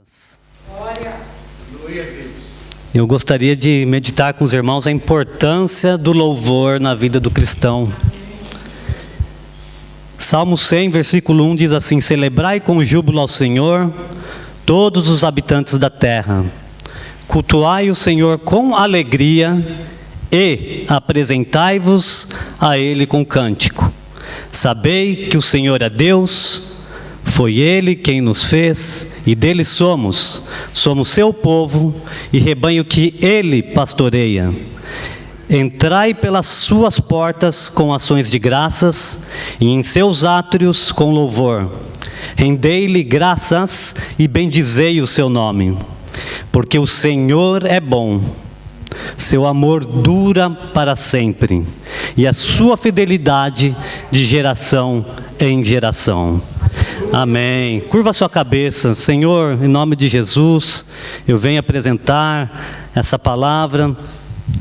Glória a Deus. Eu gostaria de meditar com os irmãos a importância do louvor na vida do cristão. Salmo 100, versículo 1 diz assim: celebrai com júbilo ao Senhor todos os habitantes da terra. Cultuai o Senhor com alegria e apresentai-vos a Ele com cântico. Sabei que o Senhor é Deus. Foi Ele quem nos fez e dele somos seu povo e rebanho que Ele pastoreia. Entrai pelas suas portas com ações de graças e em seus átrios com louvor. Rendei-lhe graças e bendizei o seu nome, porque o Senhor é bom. Seu amor dura para sempre e a sua fidelidade de geração em geração. Amém. Curva sua cabeça. Senhor, em nome de Jesus, eu venho apresentar essa palavra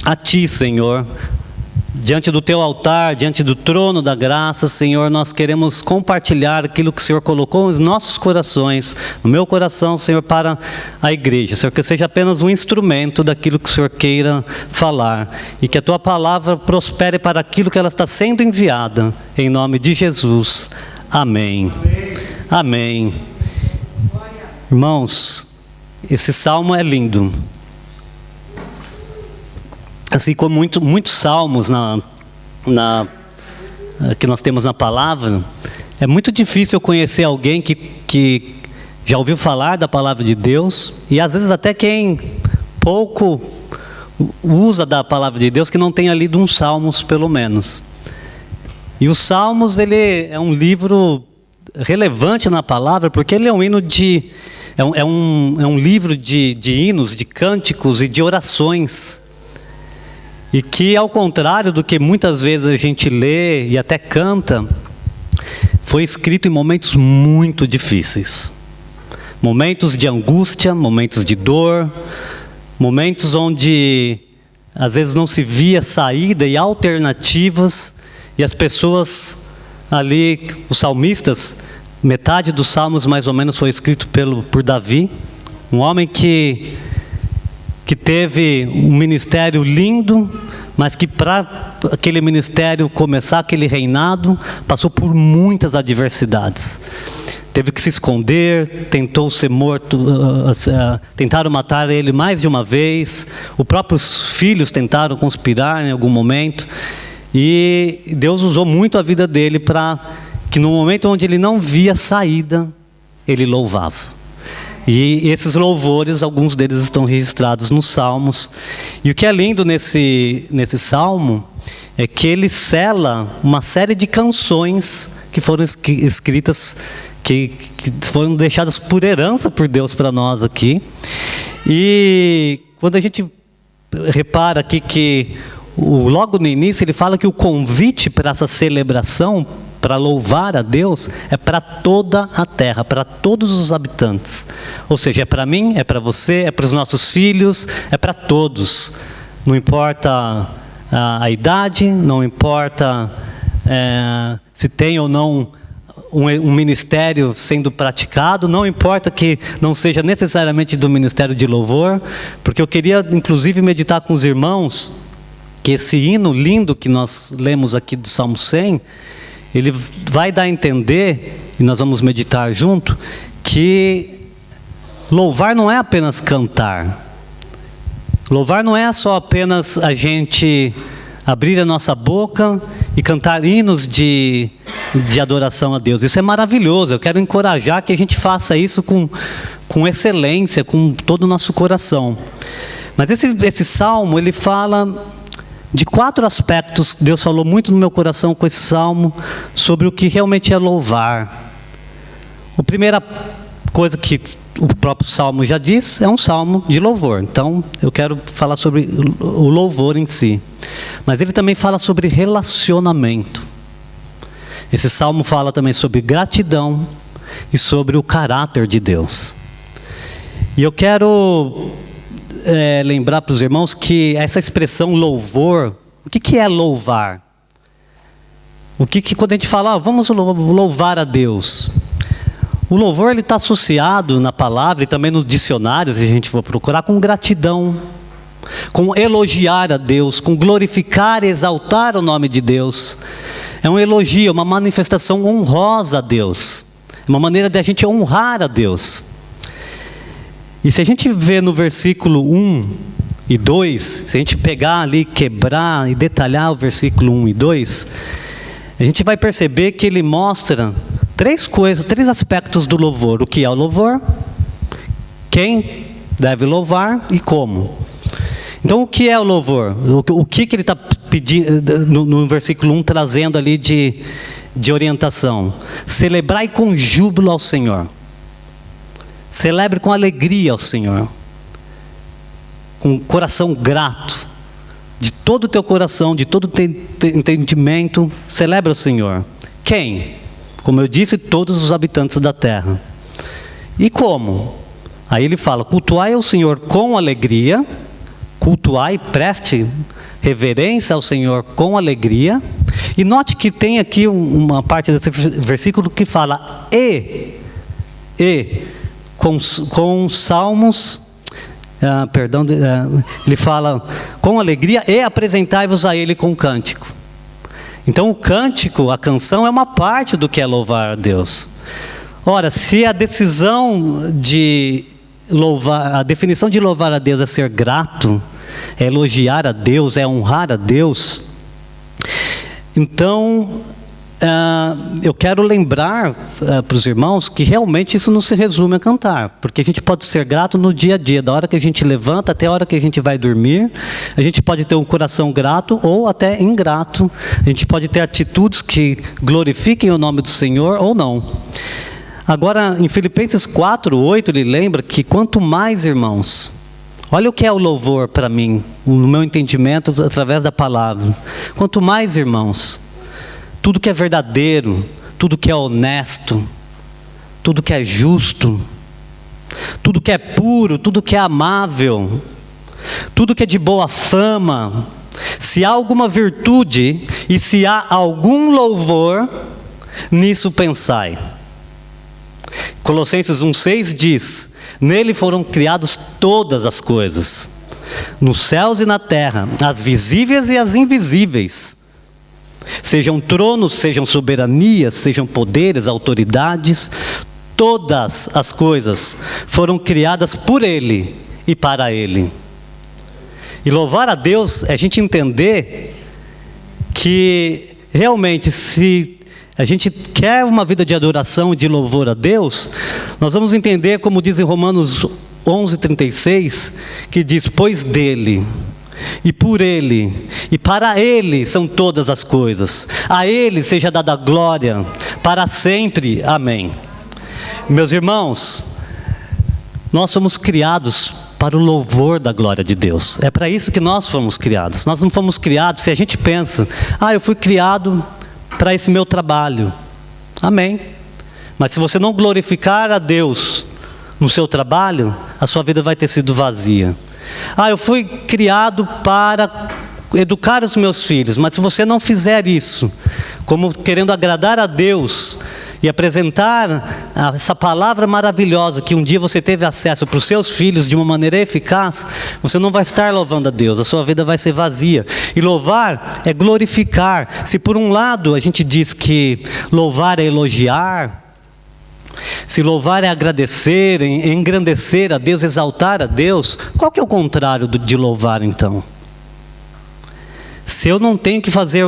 a Ti, Senhor. Diante do Teu altar, diante do trono da graça, Senhor, nós queremos compartilhar aquilo que o Senhor colocou nos nossos corações, no meu coração, Senhor, para a igreja. Senhor, que seja apenas um instrumento daquilo que o Senhor queira falar e que a Tua palavra prospere para aquilo que ela está sendo enviada. Em nome de Jesus. Amém. Amém. Irmãos, esse salmo é lindo. Assim como muitos salmos que nós temos na palavra, é muito difícil conhecer alguém que já ouviu falar da palavra de Deus, e às vezes até quem pouco usa da palavra de Deus, que não tenha lido uns salmos pelo menos. E os salmos, ele é um livro relevante na palavra, porque ele é um hino é um livro de hinos, de cânticos e de orações. E que, ao contrário do que muitas vezes a gente lê e até canta, foi escrito em momentos muito difíceis. Momentos de angústia, momentos de dor, momentos onde às vezes não se via saída e alternativas, e as pessoas ali, os salmistas, metade dos salmos mais ou menos foi escrito por Davi, um homem que teve um ministério lindo, mas que para aquele ministério começar, aquele reinado, passou por muitas adversidades. Teve que se esconder, tentou ser morto, tentaram matar ele mais de uma vez, os próprios filhos tentaram conspirar em algum momento, e Deus usou muito a vida dele para que no momento onde ele não via saída, ele louvava. E esses louvores, alguns deles estão registrados nos Salmos. E o que é lindo nesse salmo é que ele sela uma série de canções que foram escritas, que foram deixadas por herança por Deus para nós aqui. E quando a gente repara aqui que logo no início ele fala que o convite para essa celebração, para louvar a Deus, é para toda a terra, para todos os habitantes. Ou seja, é para mim, é para você, é para os nossos filhos, é para todos. Não importa a idade, não importa se tem ou não um ministério sendo praticado, não importa que não seja necessariamente do ministério de louvor, porque eu queria inclusive meditar com os irmãos que esse hino lindo que nós lemos aqui do Salmo 100, ele vai dar a entender, e nós vamos meditar junto, que louvar não é apenas cantar. Louvar não é só apenas a gente abrir a nossa boca e cantar hinos de adoração a Deus. Isso é maravilhoso, eu quero encorajar que a gente faça isso com excelência, com todo o nosso coração. Mas esse salmo, ele fala de 4 aspectos. Deus falou muito no meu coração com esse salmo sobre o que realmente é louvar. A primeira coisa que o próprio salmo já diz, é um salmo de louvor. Então, eu quero falar sobre o louvor em si. Mas ele também fala sobre relacionamento. Esse salmo fala também sobre gratidão e sobre o caráter de Deus. E eu quero lembrar para os irmãos que essa expressão louvor, o que é louvar? O que quando a gente fala, vamos louvar a Deus, O louvor ele está associado na palavra e também nos dicionários, se a gente for procurar, com gratidão, com elogiar a Deus, com glorificar e exaltar o nome de Deus. É um elogio, uma manifestação honrosa a Deus, uma maneira de a gente honrar a Deus. E se a gente vê no versículo 1 e 2, se a gente pegar ali, quebrar e detalhar o versículo 1 e 2, a gente vai perceber que ele mostra três coisas, três aspectos do louvor. O que é o louvor, quem deve louvar e como. Então, o que é o louvor? O que ele está pedindo no versículo 1, trazendo ali de orientação? Celebrai com júbilo ao Senhor. Celebre com alegria ao Senhor. Com coração grato. De todo o teu coração, de todo o teu entendimento, celebra o Senhor. Quem? Como eu disse, todos os habitantes da terra. E como? Aí ele fala, cultuai ao Senhor com alegria. Cultuai, preste reverência ao Senhor com alegria. E note que tem aqui uma parte desse versículo que fala com salmos, ele fala com alegria e apresentai-vos a Ele com cântico. Então o cântico, a canção é uma parte do que é louvar a Deus. Ora, se a decisão de louvar, a definição de louvar a Deus é ser grato, é elogiar a Deus, é honrar a Deus, então eu quero lembrar para os irmãos que realmente isso não se resume a cantar, porque a gente pode ser grato no dia a dia, da hora que a gente levanta até a hora que a gente vai dormir. A gente pode ter um coração grato ou até ingrato, a gente pode ter atitudes que glorifiquem o nome do Senhor ou não. Agora, em Filipenses 4:8, ele lembra que quanto mais, irmãos, olha o que é o louvor para mim, no meu entendimento, através da palavra. Quanto mais, irmãos, tudo que é verdadeiro, tudo que é honesto, tudo que é justo, tudo que é puro, tudo que é amável, tudo que é de boa fama, se há alguma virtude e se há algum louvor, nisso pensai. Colossenses 1:6 diz, nele foram criadas todas as coisas, nos céus e na terra, as visíveis e as invisíveis, sejam tronos, sejam soberanias, sejam poderes, autoridades, todas as coisas foram criadas por Ele e para Ele. E louvar a Deus é a gente entender que realmente, se a gente quer uma vida de adoração e de louvor a Deus, nós vamos entender, como diz em Romanos 11:36, que diz, pois dele, e por Ele, e para Ele são todas as coisas, a Ele seja dada a glória, para sempre, amém. Meus irmãos, nós somos criados para o louvor da glória de Deus, é para isso que nós fomos criados. Nós não fomos criados, se a gente pensa, eu fui criado para esse meu trabalho, amém, mas se você não glorificar a Deus no seu trabalho, a sua vida vai ter sido vazia. Eu fui criado para educar os meus filhos, mas se você não fizer isso, como querendo agradar a Deus e apresentar essa palavra maravilhosa que um dia você teve acesso para os seus filhos de uma maneira eficaz, você não vai estar louvando a Deus, a sua vida vai ser vazia. E louvar é glorificar. Se por um lado a gente diz que louvar é elogiar, se louvar é agradecer, engrandecer a Deus, exaltar a Deus, qual que é o contrário de louvar então? Se eu não tenho que fazer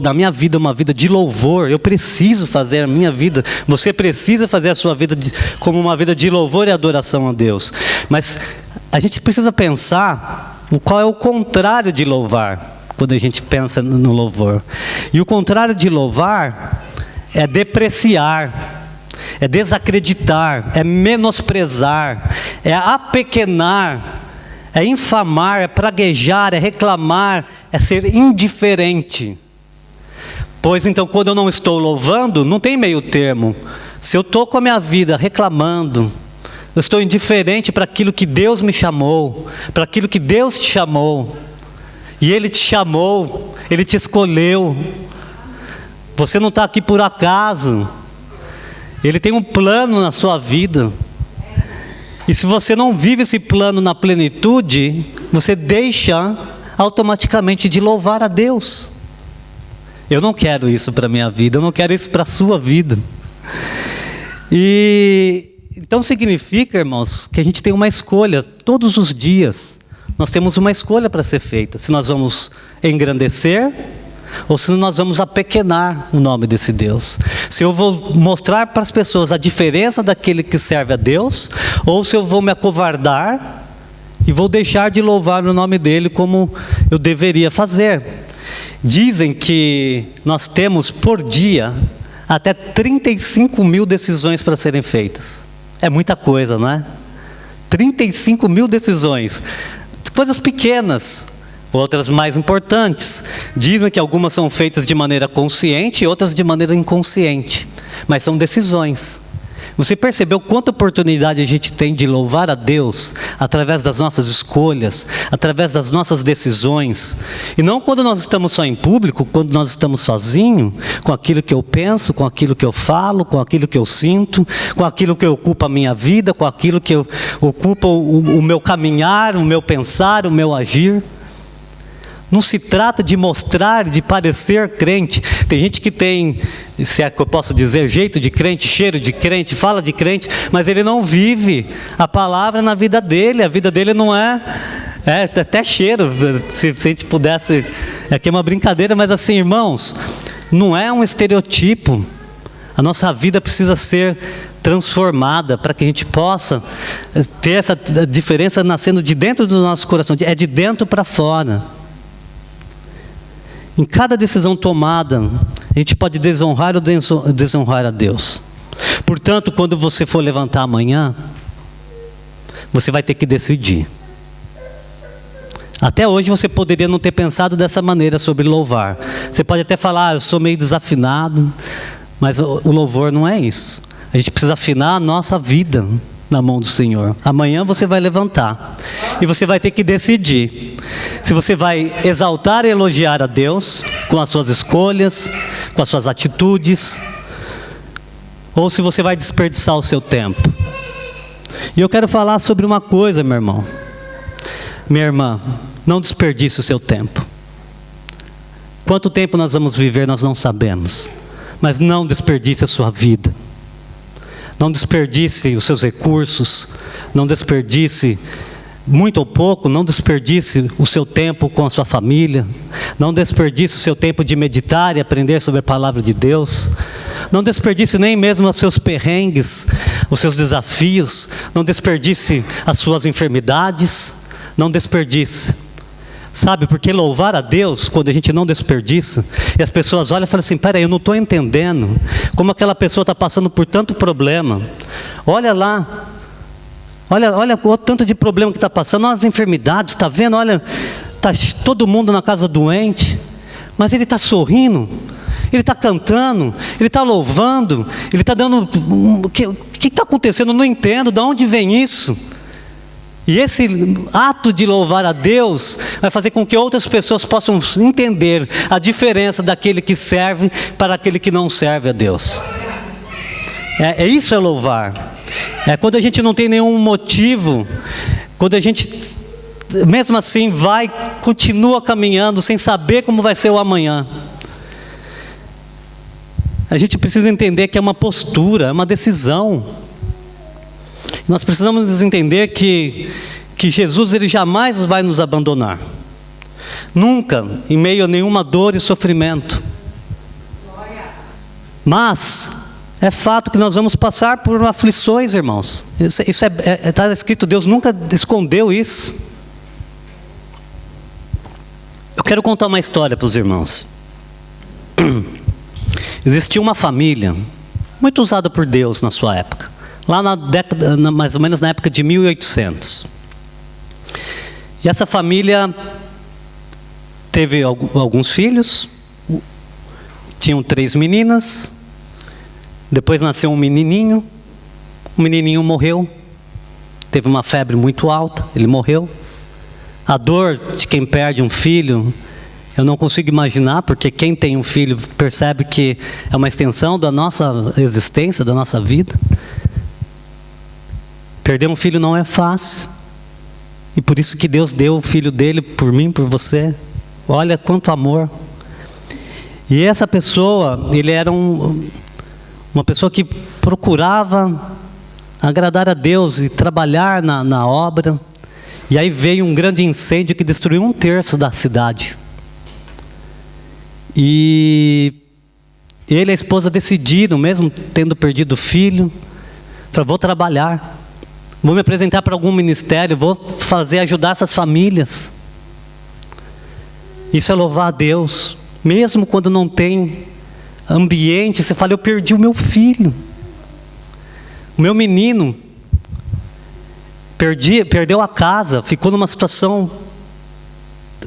da minha vida uma vida de louvor, eu preciso fazer a minha vida, você precisa fazer a sua vida como uma vida de louvor e adoração a Deus. Mas a gente precisa pensar qual é o contrário de louvar, quando a gente pensa no louvor. E o contrário de louvar é depreciar, é desacreditar, é menosprezar, é apequenar, é infamar, é praguejar, é reclamar, é ser indiferente. Pois então, quando eu não estou louvando, não tem meio termo. Se eu estou com a minha vida reclamando, eu estou indiferente para aquilo que Deus me chamou, para aquilo que Deus te chamou. E Ele te chamou, Ele te escolheu. Você não está aqui por acaso. Ele tem um plano na sua vida. E se você não vive esse plano na plenitude, você deixa automaticamente de louvar a Deus. Eu não quero isso para a minha vida, eu não quero isso para a sua vida. E então significa, irmãos, que a gente tem uma escolha todos os dias. Nós temos uma escolha para ser feita. Se nós vamos engrandecer ou se nós vamos apequenar o nome desse Deus. Se eu vou mostrar para as pessoas a diferença daquele que serve a Deus, ou se eu vou me acovardar e vou deixar de louvar o nome dele como eu deveria fazer. Dizem que nós temos por dia até 35 mil decisões para serem feitas. É muita coisa, não é? 35 mil decisões. Coisas pequenas, outras mais importantes. Dizem que algumas são feitas de maneira consciente e outras de maneira inconsciente. Mas são decisões. Você percebeu quanta oportunidade a gente tem de louvar a Deus através das nossas escolhas, através das nossas decisões? E não quando nós estamos só em público, quando nós estamos sozinhos, com aquilo que eu penso, com aquilo que eu falo, com aquilo que eu sinto, com aquilo que ocupa a minha vida, com aquilo que ocupa o meu caminhar, o meu pensar, o meu agir. Não se trata de mostrar, de parecer crente. Tem gente que tem, se é que eu posso dizer, jeito de crente, cheiro de crente, fala de crente, mas ele não vive a palavra na vida dele. A vida dele não é até cheiro, se a gente pudesse, aqui é uma brincadeira, mas assim, irmãos, não é um estereotipo. A nossa vida precisa ser transformada para que a gente possa ter essa diferença nascendo de dentro do nosso coração, é de dentro para fora. Em cada decisão tomada, a gente pode desonrar ou desonrar a Deus. Portanto, quando você for levantar amanhã, você vai ter que decidir. Até hoje você poderia não ter pensado dessa maneira sobre louvar. Você pode até falar, eu sou meio desafinado, mas o louvor não é isso. A gente precisa afinar a nossa vida na mão do Senhor. Amanhã você vai levantar e você vai ter que decidir se você vai exaltar e elogiar a Deus com as suas escolhas, com as suas atitudes, ou se você vai desperdiçar o seu tempo. E eu quero falar sobre uma coisa, meu irmão, minha irmã, não desperdice o seu tempo. Quanto tempo nós vamos viver nós não sabemos, mas não desperdice a sua vida. Não desperdice os seus recursos, não desperdice, muito ou pouco, não desperdice o seu tempo com a sua família, não desperdice o seu tempo de meditar e aprender sobre a palavra de Deus, não desperdice nem mesmo os seus perrengues, os seus desafios, não desperdice as suas enfermidades, não desperdice. Sabe, porque louvar a Deus, quando a gente não desperdiça, e as pessoas olham e falam assim, peraí, eu não estou entendendo como aquela pessoa está passando por tanto problema. Olha lá, olha o tanto de problema que está passando, olha as enfermidades, está vendo? Olha, está todo mundo na casa doente, mas ele está sorrindo, ele está cantando, ele está louvando, ele está dando... O que está acontecendo? Eu não entendo, de onde vem isso? E esse ato de louvar a Deus vai fazer com que outras pessoas possam entender a diferença daquele que serve para aquele que não serve a Deus. Isso é louvar. É quando a gente não tem nenhum motivo, quando a gente, mesmo assim, continua caminhando sem saber como vai ser o amanhã. A gente precisa entender que é uma postura, é uma decisão. Nós precisamos entender que Jesus ele jamais vai nos abandonar. Nunca, em meio a nenhuma dor e sofrimento. Mas é fato que nós vamos passar por aflições, irmãos. Isso está escrito, Deus nunca escondeu isso. Eu quero contar uma história para os irmãos. Existia uma família muito usada por Deus na sua época. Lá na década, mais ou menos na época de 1800. E essa família teve alguns filhos, tinham 3 meninas, depois nasceu um menininho, o menininho morreu, teve uma febre muito alta, ele morreu. A dor de quem perde um filho Eu não consigo imaginar, porque quem tem um filho percebe que é uma extensão da nossa existência, da nossa vida. Perder um filho não é fácil. E por isso que Deus deu o filho dele por mim, por você. Olha quanto amor. E essa pessoa, ele era uma pessoa que procurava agradar a Deus e trabalhar na obra. E aí veio um grande incêndio que destruiu 1/3 da cidade. E ele e a esposa decidiram, mesmo tendo perdido o filho, falaram, vou trabalhar, vou me apresentar para algum ministério, vou ajudar essas famílias. Isso é louvar a Deus, mesmo quando não tem ambiente. Você fala, eu perdi o meu filho, o meu menino, perdeu a casa, ficou numa situação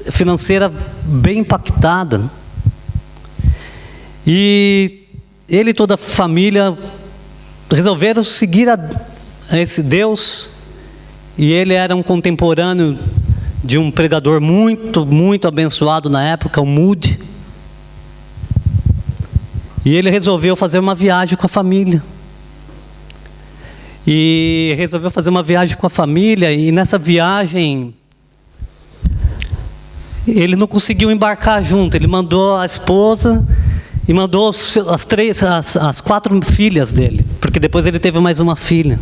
financeira bem impactada. E ele e toda a família resolveram seguir a esse Deus. E ele era um contemporâneo de um pregador muito, muito abençoado na época, o Moody. E ele resolveu fazer uma viagem com a família. E nessa viagem ele não conseguiu embarcar junto. Ele mandou a esposa e mandou as 4 filhas dele, porque depois ele teve mais uma filha.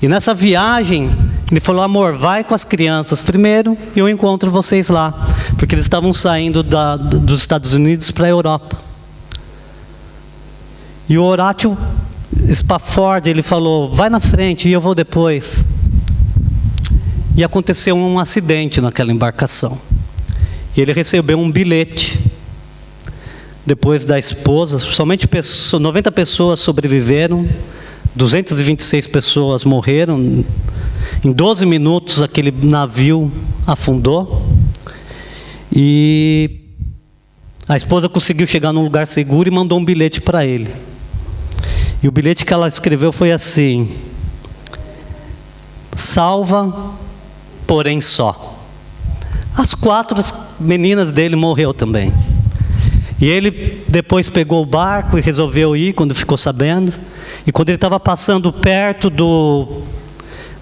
E nessa viagem, ele falou, amor, vai com as crianças primeiro e eu encontro vocês lá. Porque eles estavam saindo dos Estados Unidos para a Europa. E o Horatio Spafford, ele falou, vai na frente e eu vou depois. E aconteceu um acidente naquela embarcação. E ele recebeu um bilhete. Depois da esposa, somente 90 pessoas sobreviveram, 226 pessoas morreram. Em 12 minutos aquele navio afundou. E a esposa conseguiu chegar num lugar seguro e mandou um bilhete para ele. E o bilhete que ela escreveu foi assim: salva, porém só. As 4 meninas dele morreu também. E ele depois pegou o barco e resolveu ir, quando ficou sabendo. E quando ele estava passando perto do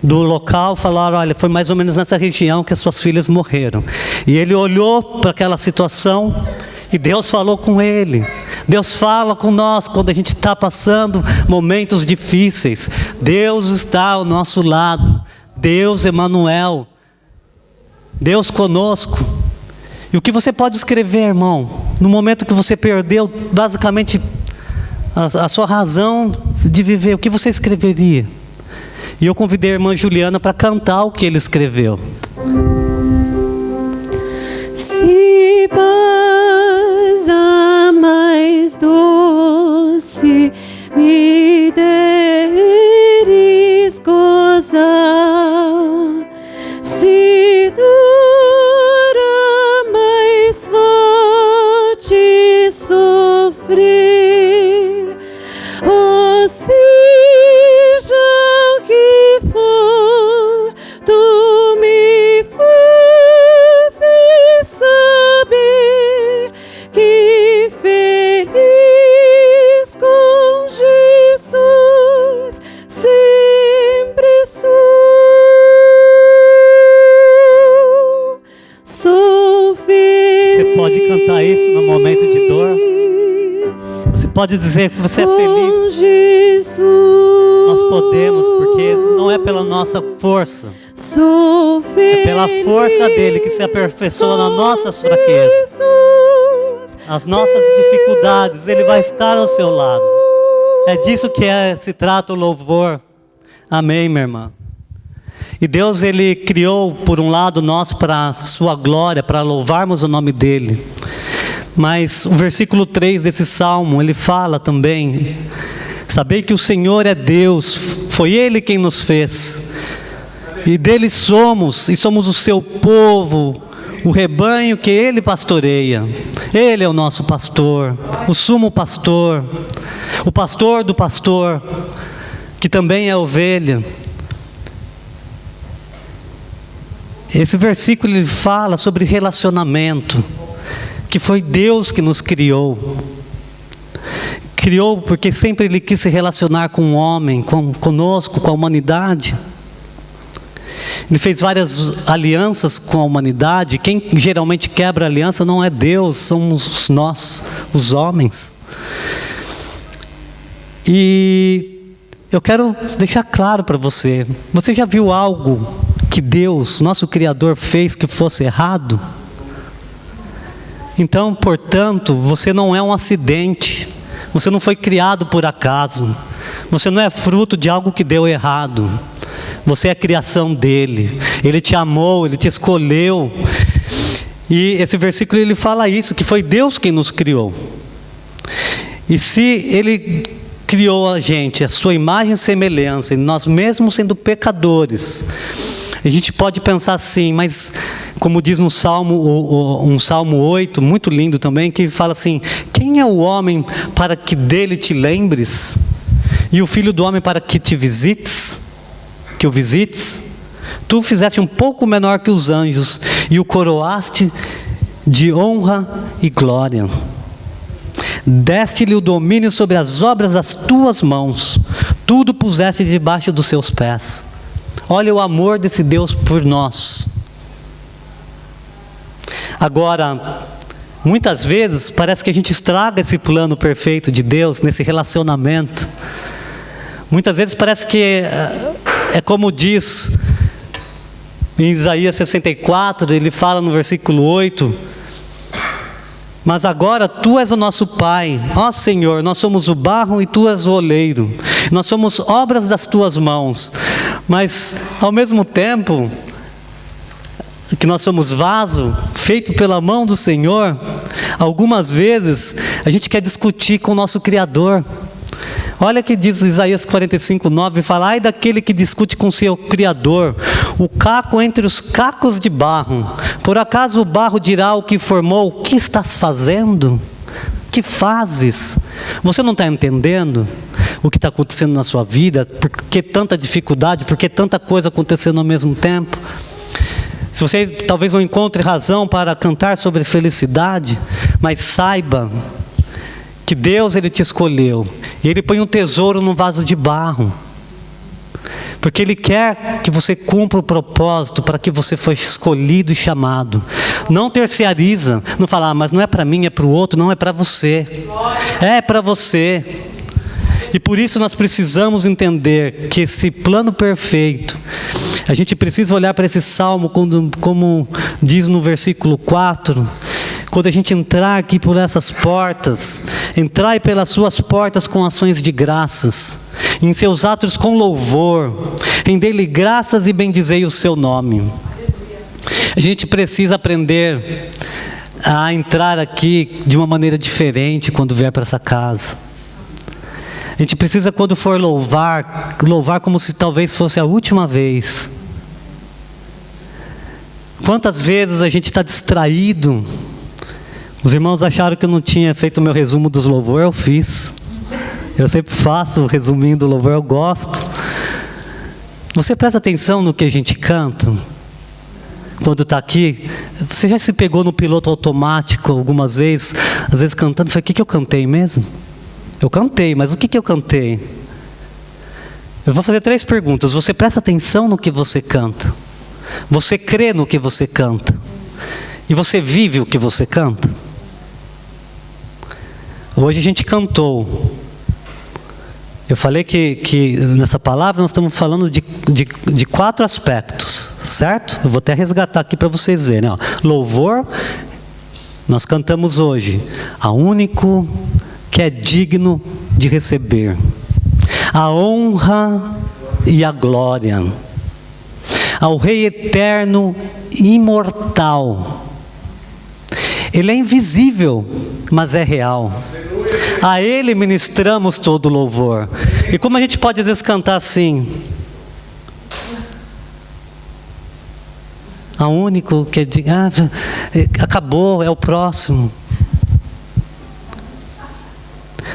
local, falaram, olha, foi mais ou menos nessa região que as suas filhas morreram. E ele olhou para aquela situação e Deus falou com ele. Deus fala com nós quando a gente está passando momentos difíceis. Deus está ao nosso lado. Deus Emanuel. Deus conosco. E o que você pode escrever, irmão, no momento que você perdeu basicamente a sua razão de viver, o que você escreveria? E eu convidei a irmã Juliana para cantar o que ele escreveu. Se paz a mais doce me deres gozar, se dura mais forte sofrer, ou seja o que for, tu me fazes saber que feliz com Jesus sempre sou feliz. Você pode cantar isso no momento de dor. Você pode dizer que você é feliz. Jesus, nós podemos, porque não é pela nossa força, sou é pela força dele que se aperfeiçoa nas nossas fraquezas, as nossas dificuldades. Ele vai estar ao seu lado. É disso que se trata o louvor. Amém, minha irmã? E Deus, Ele criou, por um lado, nós para a sua glória, para louvarmos o nome dEle. Mas o versículo 3 desse salmo, ele fala também: sabei que o Senhor é Deus, foi Ele quem nos fez, e dele somos, e somos o seu povo, o rebanho que Ele pastoreia. Ele é o nosso pastor, o sumo pastor, o pastor do pastor, que também é ovelha. Esse versículo ele fala sobre relacionamento, que foi Deus que nos criou. Criou porque sempre Ele quis se relacionar com o homem, conosco, com a humanidade. Ele fez várias alianças com a humanidade. Quem geralmente quebra a aliança não é Deus, somos nós, os homens. E eu quero deixar claro para você, você já viu algo que Deus, nosso Criador, fez que fosse errado? Então, portanto, você não é um acidente, você não foi criado por acaso, você não é fruto de algo que deu errado, você é a criação dEle, Ele te amou, Ele te escolheu, e esse versículo ele fala isso, que foi Deus quem nos criou. E se Ele criou a gente, a sua imagem e semelhança, e nós mesmos sendo pecadores, a gente pode pensar assim, mas como diz no Salmo, um Salmo 8, muito lindo também, que fala assim: quem é o homem para que dele te lembres? E o filho do homem para que te visites? Que o visites? Tu o fizeste um pouco menor que os anjos, e o coroaste de honra e glória. Deste-lhe o domínio sobre as obras das tuas mãos, tudo puseste debaixo dos seus pés. Olha o amor desse Deus por nós. Agora, muitas vezes parece que a gente estraga esse plano perfeito de Deus nesse relacionamento. Muitas vezes parece que é como diz em Isaías 64, ele fala no versículo 8: mas agora tu és o nosso Pai, ó Senhor, nós somos o barro e tu és o oleiro, nós somos obras das tuas mãos. Mas ao mesmo tempo que nós somos vaso feito pela mão do Senhor, algumas vezes a gente quer discutir com o nosso Criador. Olha que diz Isaías 45:9, fala: ai daquele que discute com seu Criador, o caco entre os cacos de barro. Por acaso o barro dirá ao que formou: o que estás fazendo? Que fazes? Você não está entendendo o que está acontecendo na sua vida? Por que tanta dificuldade? Por que tanta coisa acontecendo ao mesmo tempo? Se você talvez não encontre razão para cantar sobre felicidade, mas saiba que Deus, Ele te escolheu, e Ele põe um tesouro num vaso de barro, porque Ele quer que você cumpra o propósito para que você foi escolhido e chamado. Não terciariza, não fala: mas não é para mim, é para o outro. Não, é para você, é para você. E por isso nós precisamos entender que esse plano perfeito, a gente precisa olhar para esse salmo, como diz no versículo 4, quando a gente entrar aqui por essas portas, entrai pelas suas portas com ações de graças, em seus atos com louvor, rendei-lhe graças e bendizei o seu nome. A gente precisa aprender a entrar aqui de uma maneira diferente quando vier para essa casa. A gente precisa, quando for louvar como se talvez fosse a última vez. Quantas vezes a gente está distraído? Os irmãos acharam que eu não tinha feito o meu resumo dos louvores, eu fiz. Eu sempre faço o resuminho do louvor, eu gosto. Você presta atenção no que a gente canta? Quando está aqui, você já se pegou no piloto automático algumas vezes, às vezes cantando, falei: o que eu cantei mesmo? Eu cantei, mas o que eu cantei? Eu vou fazer 3 perguntas. Você presta atenção no que você canta? Você crê no que você canta? E você vive o que você canta? Hoje a gente cantou. Eu falei que nessa palavra nós estamos falando de 4 aspectos, certo? Eu vou até resgatar aqui para vocês verem. Ó. Louvor, nós cantamos hoje: ao único que é digno de receber a honra e a glória, ao Rei eterno e imortal. Ele é invisível, mas é real. A Ele ministramos todo o louvor. E como a gente pode às vezes cantar assim: a único que é digno, acabou, é o próximo.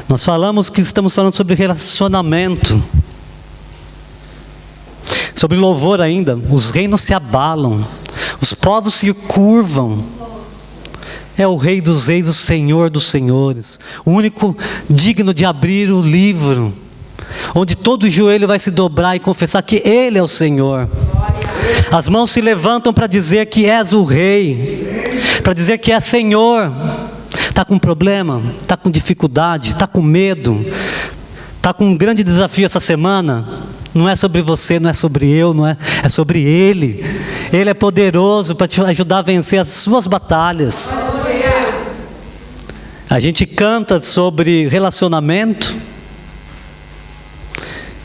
Nós falamos que estamos falando sobre relacionamento. Sobre louvor ainda, os reinos se abalam, Os povos se curvam. É o Rei dos Reis, o Senhor dos Senhores, o único digno de abrir o livro, onde todo joelho vai se dobrar e confessar que Ele é o Senhor. As mãos se levantam para dizer que és o Rei, para dizer que é Senhor. Está com problema? Está com dificuldade? Está com medo? Está com um grande desafio essa semana? Não é sobre você, não é sobre eu, não é, é sobre Ele. Ele é poderoso para te ajudar a vencer as suas batalhas. A gente canta sobre relacionamento.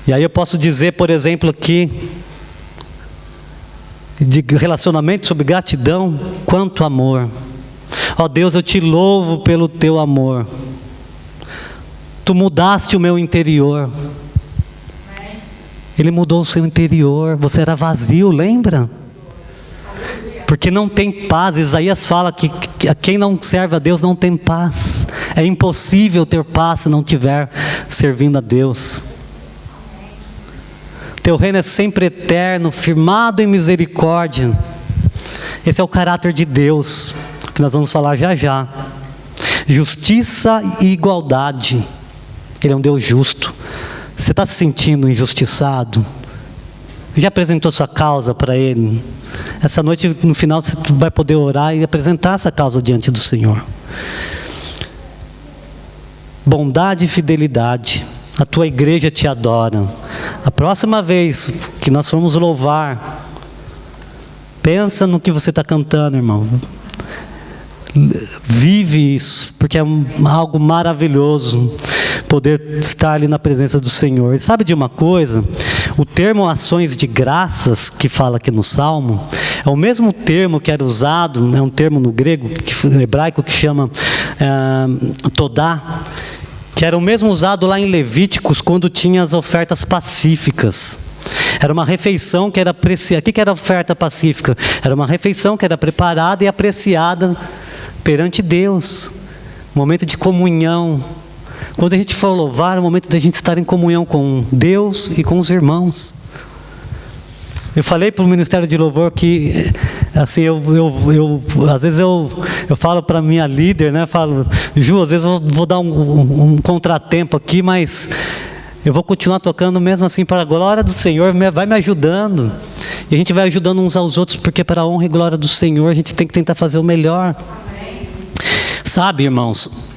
E aí eu posso dizer, por exemplo, aqui, de relacionamento, sobre gratidão, quanto amor. Ó Deus, eu te louvo pelo teu amor. Tu mudaste o meu interior. Ele mudou o seu interior. Você era vazio, lembra? Porque não tem paz. Isaías fala que quem não serve a Deus não tem paz. É impossível ter paz se não estiver servindo a Deus. Teu reino é sempre eterno, firmado em misericórdia. Esse é o caráter de Deus, que nós vamos falar já já. Justiça e igualdade. Ele é um Deus justo. Você está se sentindo injustiçado? Já apresentou sua causa para Ele? Essa noite, no final, você vai poder orar e apresentar essa causa diante do Senhor. Bondade e fidelidade. A tua igreja te adora. A próxima vez que nós formos louvar, pensa no que você está cantando, irmão. Vive isso, porque é algo maravilhoso poder estar ali na presença do Senhor. E sabe de uma coisa? O termo ações de graças que fala aqui no Salmo é o mesmo termo que era usado, é um termo no grego, no hebraico, que chama todá, que era o mesmo usado lá em Levíticos quando tinha as ofertas pacíficas. Era uma refeição que era apreciada. O que era oferta pacífica? Era uma refeição que era preparada e apreciada perante Deus. Momento de comunhão. Quando a gente for louvar, é o momento da gente estar em comunhão com Deus e com os irmãos. Eu falei para o Ministério de Louvor que, assim, às vezes eu falo para a minha líder, né? Falo, Ju, às vezes eu vou dar um contratempo aqui, mas eu vou continuar tocando mesmo assim para a glória do Senhor, vai me ajudando. E a gente vai ajudando uns aos outros, porque para a honra e glória do Senhor a gente tem que tentar fazer o melhor. Sabe, irmãos,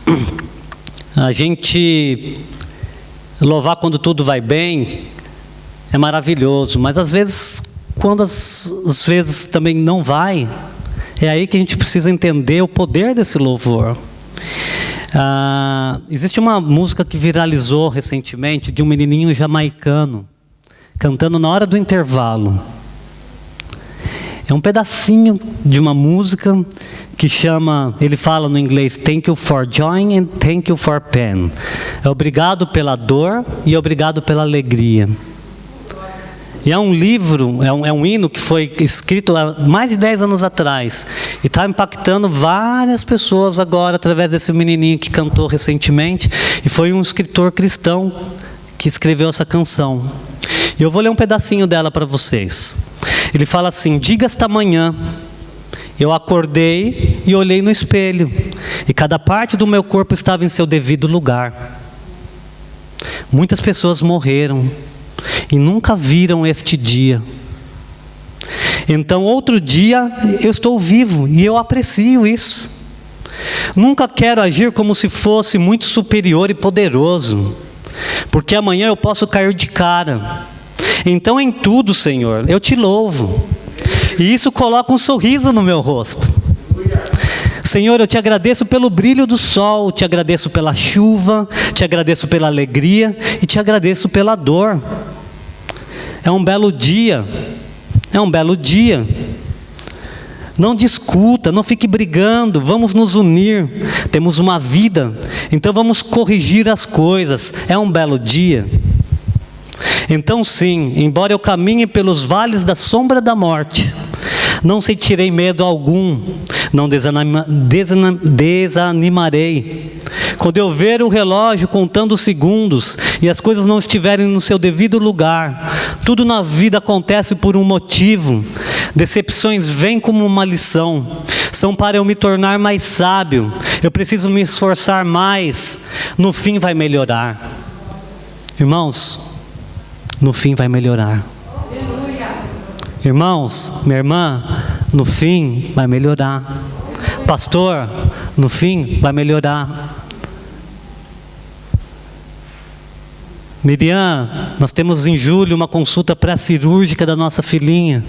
a gente louvar quando tudo vai bem é maravilhoso, mas às vezes, quando às vezes também não vai, é aí que a gente precisa entender o poder desse louvor. Existe uma música que viralizou recentemente, de um menininho jamaicano, cantando na hora do intervalo. É um pedacinho de uma música que chama, ele fala no inglês, Thank you for joy and thank you for pain. É obrigado pela dor e obrigado pela alegria. E é um livro, é um hino que foi escrito há mais de 10 anos atrás. E está impactando várias pessoas agora, através desse menininho que cantou recentemente. E foi um escritor cristão que escreveu essa canção. E eu vou ler um pedacinho dela para vocês. Ele fala assim: diga esta manhã, eu acordei e olhei no espelho, e cada parte do meu corpo estava em seu devido lugar. Muitas pessoas morreram e nunca viram este dia. Então outro dia eu estou vivo e eu aprecio isso. Nunca quero agir como se fosse muito superior e poderoso, porque amanhã eu posso cair de cara. Então em tudo, Senhor, eu te louvo, e isso coloca um sorriso no meu rosto. Senhor, eu te agradeço pelo brilho do sol, te agradeço pela chuva, te agradeço pela alegria e te agradeço pela dor. É um belo dia, é um belo dia. Não discuta, não fique brigando, vamos nos unir. Temos uma vida, então vamos corrigir as coisas. É um belo dia. Então sim, embora eu caminhe pelos vales da sombra da morte, não sentirei medo algum, não desanimarei. Quando eu ver o relógio contando os segundos e as coisas não estiverem no seu devido lugar, tudo na vida acontece por um motivo. Decepções vêm como uma lição. São para eu me tornar mais sábio. Eu preciso me esforçar mais. No fim vai melhorar. Irmãos, no fim vai melhorar. Irmãos, minha irmã, no fim vai melhorar. Pastor, no fim vai melhorar. Miriam, nós temos em julho uma consulta pré-cirúrgica da nossa filhinha.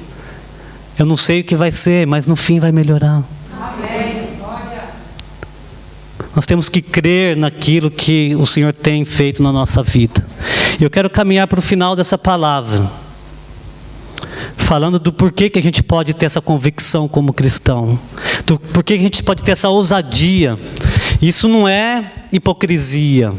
Eu não sei o que vai ser, mas no fim vai melhorar. Amém. Nós temos que crer naquilo que o Senhor tem feito na nossa vida. Eu quero caminhar para o final dessa palavra, falando do porquê que a gente pode ter essa convicção como cristão, do porquê que a gente pode ter essa ousadia. Isso não é hipocrisia,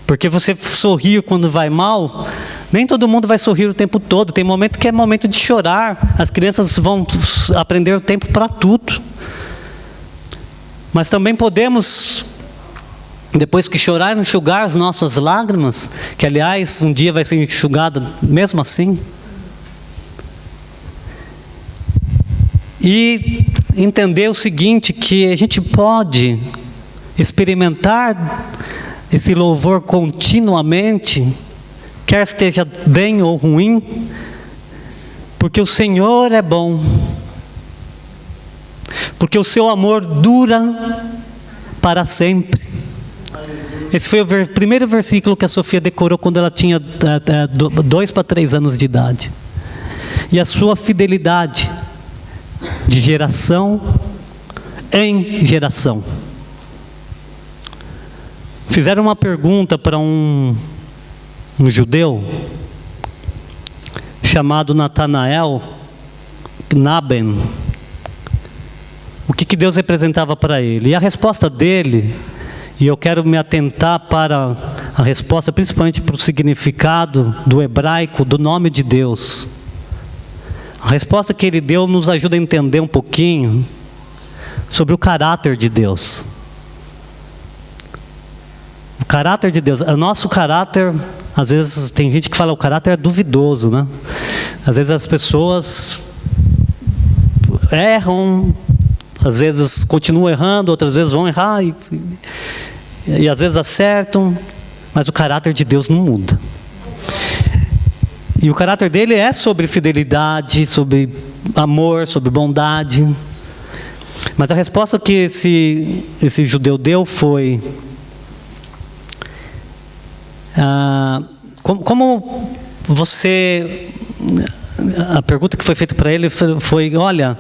porque você sorrir quando vai mal, nem todo mundo vai sorrir o tempo todo. Tem momento que é momento de chorar. As crianças vão aprender o tempo para tudo. Mas também podemos, depois que chorar, enxugar as nossas lágrimas, que aliás um dia vai ser enxugada mesmo assim. E entender o seguinte, que a gente pode experimentar esse louvor continuamente, quer esteja bem ou ruim, porque o Senhor é bom, porque o seu amor dura para sempre. Esse foi o primeiro versículo que a Sofia decorou quando ela tinha 2 para 3 anos de idade. E a sua fidelidade de geração em geração. Fizeram uma pergunta para um judeu chamado Natanael Naben, o que Deus representava para ele. E a resposta dele, e eu quero me atentar para a resposta, principalmente para o significado do hebraico, do nome de Deus. A resposta que ele deu nos ajuda a entender um pouquinho sobre o caráter de Deus. O caráter de Deus. O nosso caráter, às vezes tem gente que fala o caráter é duvidoso, né? Às vezes as pessoas erram, às vezes continuam errando, outras vezes vão errar e às vezes acertam, mas o caráter de Deus não muda. E o caráter dele é sobre fidelidade, sobre amor, sobre bondade. Mas a resposta que esse judeu deu foi: como você... A pergunta que foi feita para ele foi: olha,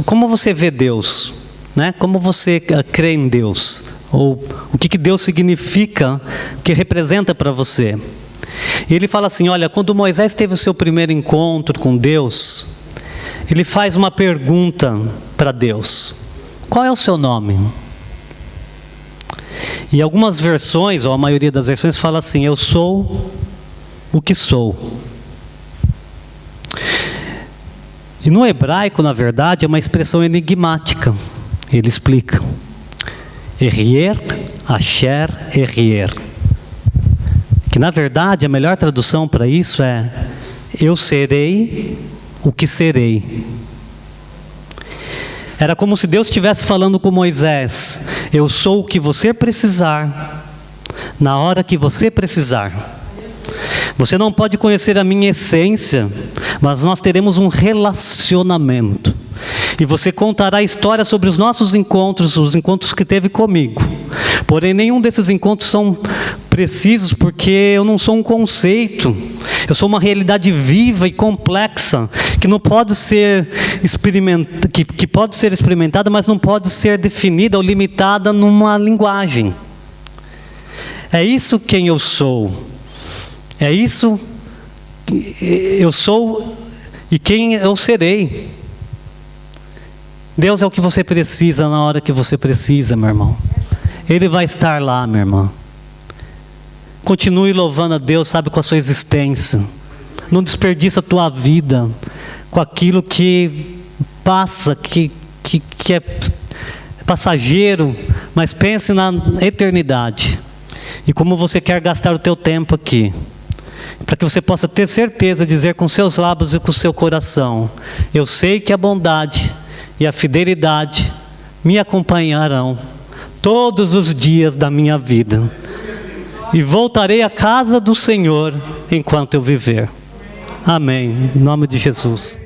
como você vê Deus? Né? Como você crê em Deus? Ou o que Deus significa, que representa para você? E ele fala assim: olha, quando Moisés teve o seu primeiro encontro com Deus, ele faz uma pergunta para Deus: qual é o seu nome? E algumas versões, ou a maioria das versões, fala assim: eu sou o que sou. E no hebraico, na verdade, é uma expressão enigmática. Ele explica: Erier, Asher, Erier. Que na verdade a melhor tradução para isso é: eu serei o que serei. Era como se Deus estivesse falando com Moisés: eu sou o que você precisar, na hora que você precisar. Você não pode conhecer a minha essência, mas nós teremos um relacionamento. E você contará história sobre os nossos encontros, os encontros que teve comigo. Porém, nenhum desses encontros são precisos, porque eu não sou um conceito. Eu sou uma realidade viva e complexa, que não pode ser que pode ser experimentada, mas não pode ser definida ou limitada numa linguagem. É isso quem eu sou. É isso que eu sou e quem eu serei. Deus é o que você precisa na hora que você precisa, meu irmão. Ele vai estar lá, minha irmã. Continue louvando a Deus, sabe, com a sua existência. Não desperdiça a tua vida com aquilo que passa, que é passageiro, mas pense na eternidade. E como você quer gastar o teu tempo aqui. para que você possa ter certeza de dizer com seus lábios e com seu coração: eu sei que a bondade e a fidelidade me acompanharão todos os dias da minha vida, e voltarei à casa do Senhor enquanto eu viver. Amém. Em nome de Jesus.